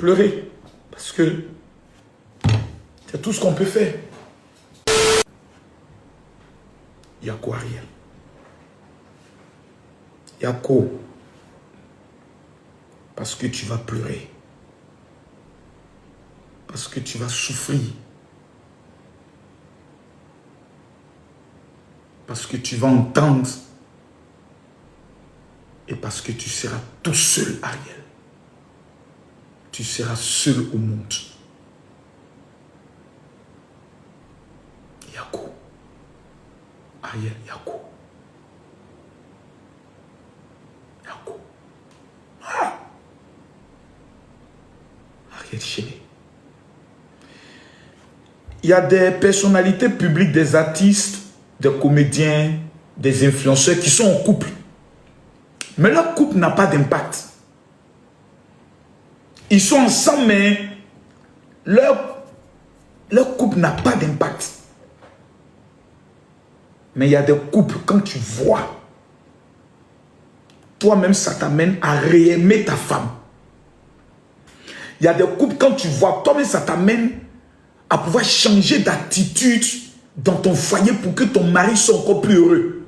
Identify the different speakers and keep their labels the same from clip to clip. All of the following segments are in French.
Speaker 1: Pleurer. Parce que c'est tout ce qu'on peut faire. Il y a quoi, Ariel? Il y a quoi? Parce que tu vas pleurer. Parce que tu vas souffrir. Parce que tu vas entendre. Et parce que tu seras tout seul, Ariel. Tu seras seul au monde. Yako. Ariel, Yako. Yako. Ah. Ariel Chéné. Il y a des personnalités publiques, des artistes, des comédiens, des influenceurs qui sont en couple. Mais leur couple n'a pas d'impact. Ils sont ensemble, mais leur couple n'a pas d'impact. Mais il y a des couples, quand tu vois, toi-même, ça t'amène à réaimer ta femme. Il y a des couples, quand tu vois, toi-même, ça t'amène à pouvoir changer d'attitude dans ton foyer pour que ton mari soit encore plus heureux.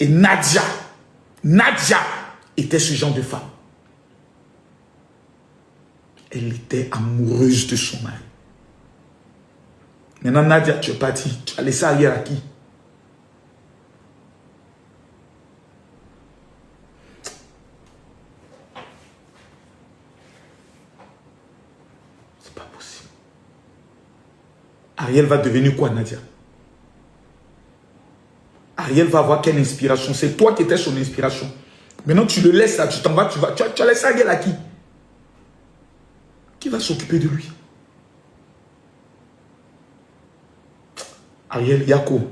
Speaker 1: Et Nadia était ce genre de femme. Elle était amoureuse de son mari. Maintenant, Nadia, tu es parti. Tu as laissé Ariel à qui? C'est pas possible. Ariel va devenir quoi, Nadia? Ariel va avoir quelle inspiration? C'est toi qui étais son inspiration. Maintenant, tu le laisses là, tu t'en vas, tu as laissé Ariel à qui? Qui va s'occuper de lui? Ariel, Yako.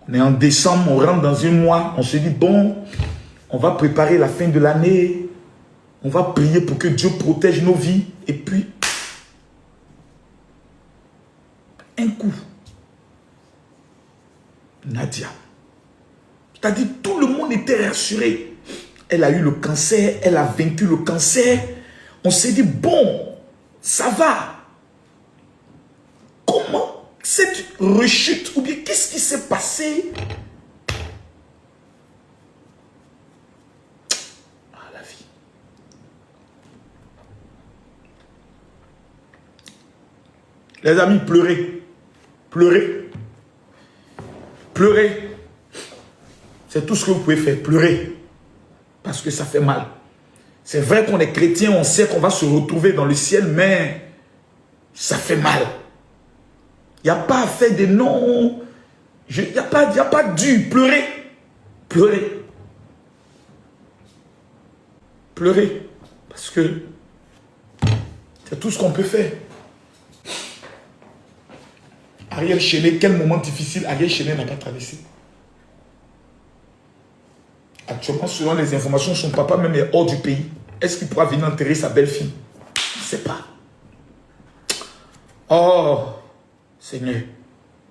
Speaker 1: On est en décembre, on rentre dans un mois, on se dit, bon, on va préparer la fin de l'année, on va prier pour que Dieu protège nos vies, et puis, un coup, Nadia, c'est-à-dire tout le monde était rassuré. Elle a eu le cancer, elle a vaincu le cancer. On s'est dit, bon, ça va. Comment cette rechute, ou bien qu'est-ce qui s'est passé? Ah, la vie. Les amis, pleurez. Pleurez. Pleurez. C'est tout ce que vous pouvez faire, pleurer. Parce que ça fait mal. C'est vrai qu'on est chrétien, on sait qu'on va se retrouver dans le ciel, mais ça fait mal. Il n'y a pas à faire des noms. Il n'y a pas dû. Pleurer. Pleurer. Pleurer. Parce que c'est tout ce qu'on peut faire. Ariel Chéné, quel moment difficile Ariel Chéné n'a pas traversé. Actuellement, selon les informations, son papa même est hors du pays. Est-ce qu'il pourra venir enterrer sa belle-fille? Je ne sais pas. Oh, Seigneur,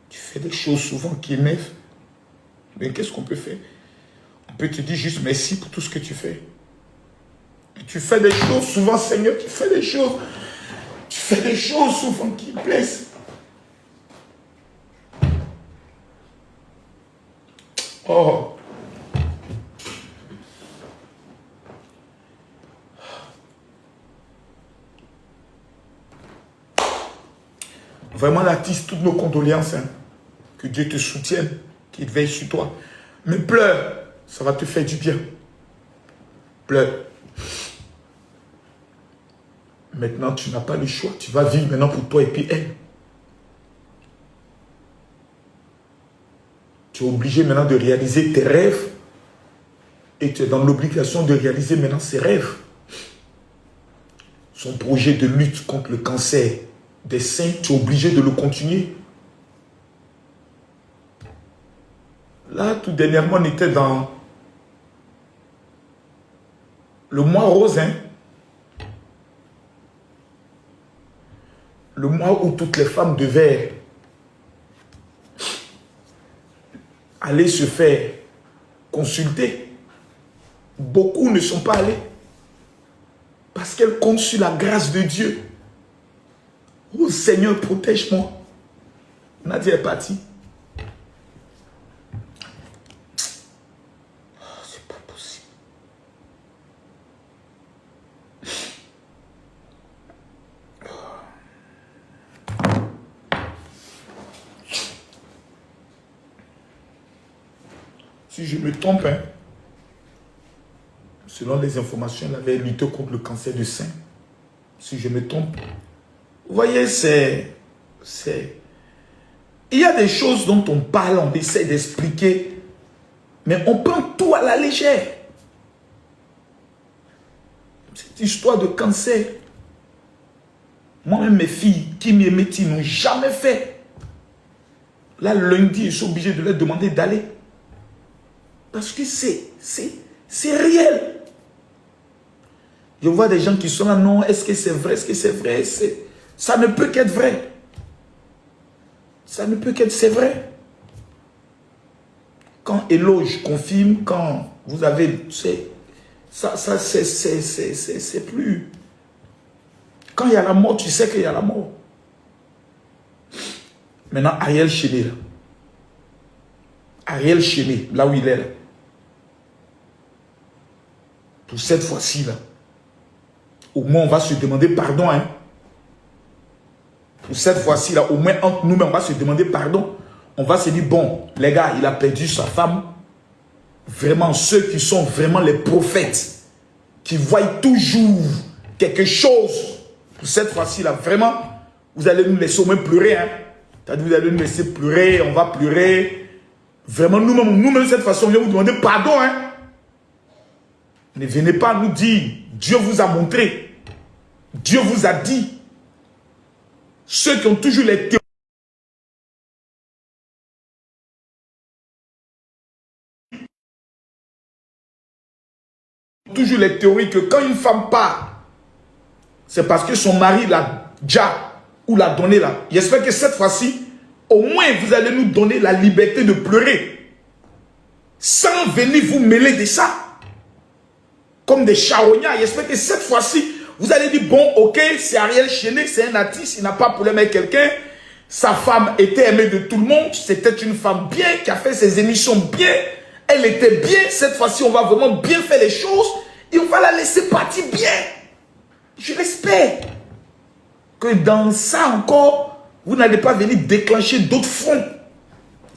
Speaker 1: tu fais des choses souvent qui énervent. Mais qu'est-ce qu'on peut faire? On peut te dire juste merci pour tout ce que tu fais. Et tu fais des choses souvent, Seigneur, tu fais des choses. Tu fais des choses souvent qui blessent. Oh. Vraiment, l'artiste, toutes nos condoléances. Hein. Que Dieu te soutienne, qu'il veille sur toi. Mais pleure, ça va te faire du bien. Pleure. Maintenant, tu n'as pas le choix. Tu vas vivre maintenant pour toi et puis elle. Tu es obligé maintenant de réaliser tes rêves. Et tu es dans l'obligation de réaliser maintenant ses rêves. Son projet de lutte contre le cancer des seins, tu es obligé de le continuer. Là, tout dernièrement, on était dans le mois rose, hein? Le mois où toutes les femmes devaient aller se faire consulter. Beaucoup ne sont pas allés. Parce qu'elle compte sur la grâce de Dieu. Oh Seigneur, protège-moi. Nadia est partie. Oh, c'est pas possible. Si je me trompe, hein, selon les informations, elle avait lutté contre le cancer du sein. Si je me trompe. Vous voyez, il y a des choses dont on parle, on essaie d'expliquer, mais on prend tout à la légère. Cette histoire de cancer, moi-même, mes filles, qui m'émettent, n'ont jamais fait. Là, lundi, je suis obligé de leur demander d'aller. Parce que c'est réel. Je vois des gens qui sont là, non, est-ce que c'est vrai, est-ce que c'est vrai? Ça ne peut qu'être vrai. Ça ne peut qu'être, c'est vrai. Quand éloge confirme, quand vous avez, c'est plus. Quand il y a la mort, tu sais qu'il y a la mort. Maintenant, Ariel Chéné, là. Ariel Chéné, là où il est, là. Pour cette fois-ci, là. Au moins, on va se demander pardon, hein. Pour cette fois-ci, là, au moins, entre nous-mêmes, on va se demander pardon. On va se dire, bon, les gars, il a perdu sa femme. Vraiment, ceux qui sont vraiment les prophètes, qui voient toujours quelque chose. Pour cette fois-ci, là, vraiment, vous allez nous laisser au moins pleurer, hein. C'est-à-dire, vous allez nous laisser pleurer, on va pleurer. Vraiment, nous-mêmes, cette façon, on vient vous demander pardon, hein. Ne venez pas nous dire, Dieu vous a montré, Dieu vous a dit. Ceux qui ont toujours les théories, que quand une femme part, c'est parce que son mari l'a déjà ou l'a donné là. J'espère que cette fois-ci, au moins vous allez nous donner la liberté de pleurer. Sans venir vous mêler de ça. Comme des charognards. J'espère que cette fois-ci, vous allez dire, bon, ok, c'est Ariel Chéné, c'est un artiste, il n'a pas de problème avec quelqu'un. Sa femme était aimée de tout le monde. C'était une femme bien, qui a fait ses émissions bien. Elle était bien. Cette fois-ci, on va vraiment bien faire les choses. Et on va la laisser partir bien. Je l'espère. Que dans ça encore, vous n'allez pas venir déclencher d'autres fronts.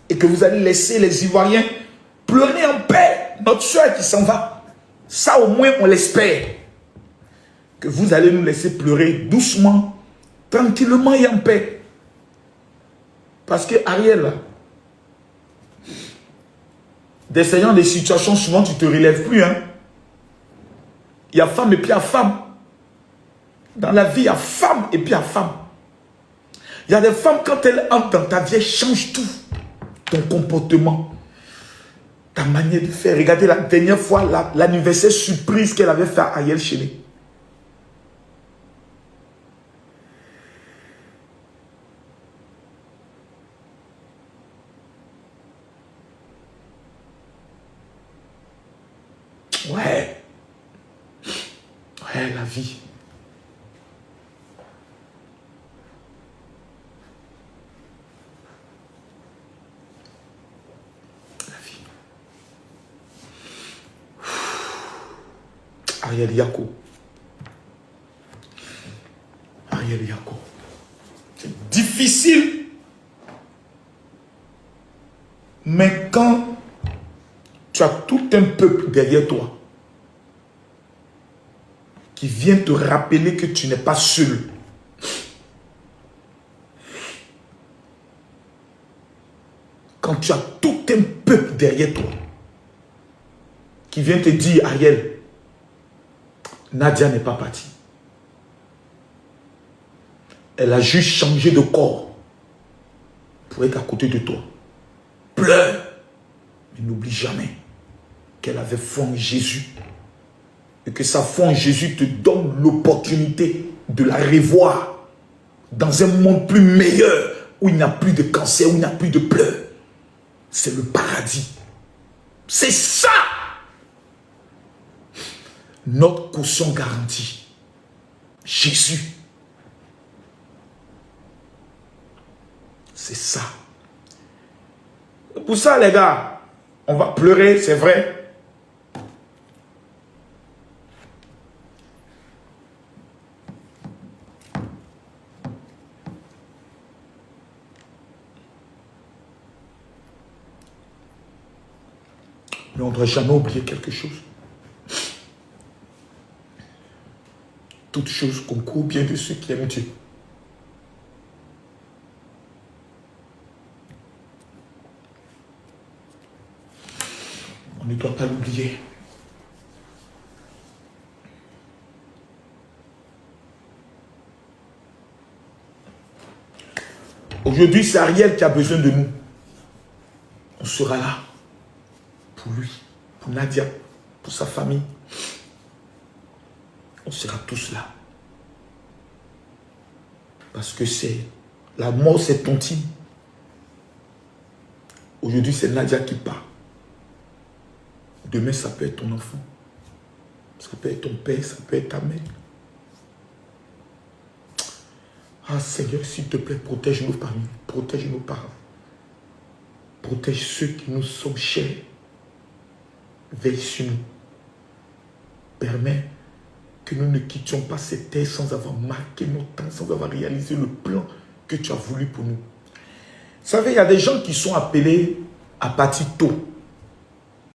Speaker 1: Et que vous allez laisser les Ivoiriens pleurer en paix. Notre soeur qui s'en va. Ça au moins, on l'espère. Que vous allez nous laisser pleurer doucement, tranquillement et en paix. Parce que Ariel, d'essayant des situations, souvent tu ne te relèves plus. Hein? Il y a femme et puis il y a femme. Dans la vie, il y a femme et puis il y a femme. Il y a des femmes, quand elles entrent dans ta vie, elles changent tout. Ton comportement, ta manière de faire. Regardez la dernière fois, l'anniversaire surprise qu'elle avait fait à Ariel Chéné. Ouais. Ouais, la vie. La vie. Ariel Yako. Ariel Yako. C'est difficile. Mais quand tu as tout un peuple derrière toi qui vient te rappeler que tu n'es pas seul. Quand tu as tout un peuple derrière toi qui vient te dire, Ariel, Nadia n'est pas partie. Elle a juste changé de corps pour être à côté de toi. Pleure. Mais n'oublie jamais qu'elle avait foi en Jésus. Et que sa foi en Jésus te donne l'opportunité de la revoir dans un monde plus meilleur, où il n'y a plus de cancer, où il n'y a plus de pleurs. C'est le paradis. C'est ça notre caution garantie. Jésus. C'est ça. Pour ça, les gars, on va pleurer, c'est vrai. Mais on ne doit jamais oublier quelque chose. Toute chose concourt bien de ceux qui aiment Dieu. On ne doit pas l'oublier. Aujourd'hui, c'est Ariel qui a besoin de nous. On sera là pour lui, pour Nadia, pour sa famille. On sera tous là. Parce que c'est la mort, c'est ton team. Aujourd'hui, c'est Nadia qui part. Demain, ça peut être ton enfant. Ça peut être ton père, ça peut être ta mère. Ah Seigneur, s'il te plaît, protège nos familles, protège nos parents. Protège ceux qui nous sont chers. Veille sur nous. Permets que nous ne quittions pas cette terre sans avoir marqué notre temps, sans avoir réalisé le plan que tu as voulu pour nous. Vous savez, il y a des gens qui sont appelés à partir tôt.